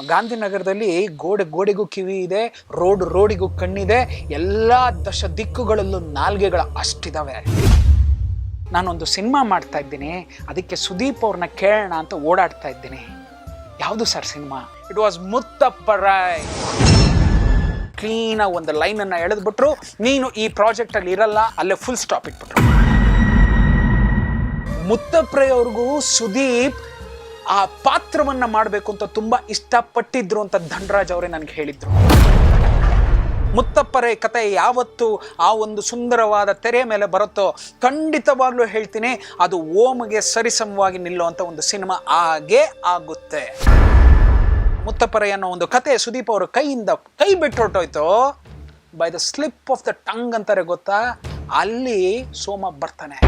ನಮ್ಮ ಗಾಂಧಿನಗರದಲ್ಲಿ ಗೋಡೆಗೂ ಕಿವಿ ಇದೆ, ರೋಡಿಗೂ ಕಣ್ಣಿದೆ, ಎಲ್ಲ ದಶ ದಿಕ್ಕುಗಳಲ್ಲೂ ನಾಲ್ಗೆಗಳ ಅಷ್ಟಿದಾವೆ. ನಾನೊಂದು ಸಿನಿಮಾ ಮಾಡ್ತಾ ಇದ್ದೀನಿ, ಅದಕ್ಕೆ ಸುದೀಪ್ ಅವ್ರನ್ನ ಕೇಳೋಣ ಅಂತ ಓಡಾಡ್ತಾ ಇದ್ದೀನಿ. ಯಾವುದು ಸರ್ ಸಿನಿಮಾ? It was ಮುತ್ತಪ್ಪರಾಯ್. ಕ್ಲೀನಾಗಿ ಒಂದು ಲೈನನ್ನು ಎಳೆದ್ಬಿಟ್ರು, ನೀನು ಈ ಪ್ರಾಜೆಕ್ಟಲ್ಲಿ ಇರಲ್ಲ, ಅಲ್ಲೇ ಫುಲ್ ಸ್ಟಾಪ್ ಇಟ್ಬಿಟ್ರು. ಮುತ್ತಪ್ಪರಾಯ್ ಅವ್ರಿಗೂ ಸುದೀಪ್ ಆ ಪಾತ್ರವನ್ನ ಮಾಡಬೇಕು ಅಂತ ತುಂಬಾ ಇಷ್ಟಪಟ್ಟಿದ್ರು ಅಂತ ಧನರಾಜ್ ಅವರೇ ನನಗೆ ಹೇಳಿದ್ರು. ಮುತ್ತಪ್ಪರಾಯ್ ಕತೆ ಯಾವತ್ತು ಆ ಒಂದು ಸುಂದರವಾದ ತೆರೆ ಮೇಲೆ ಬರುತ್ತೋ ಖಂಡಿತವಾಗ್ಲೂ ಹೇಳ್ತೀನಿ, ಅದು ಓಮ್ಗೆ ಸರಿಸಮವಾಗಿ ನಿಲ್ಲುವಂತ ಒಂದು ಸಿನಿಮಾ ಆಗೇ ಆಗುತ್ತೆ. ಮುತ್ತಪ್ಪರಾಯ್ ಅನ್ನೋ ಒಂದು ಕತೆ ಸುದೀಪ್ ಅವರ ಕೈಯಿಂದ ಕೈ ಬಿಟ್ಟು ಹೊರಟೋಯ್ತು. By the slip of the tongue ಅಂತಾರೆ ಗೊತ್ತಾ, ಅಲ್ಲಿ ಸೋಮ ಬರ್ತಾನೆ.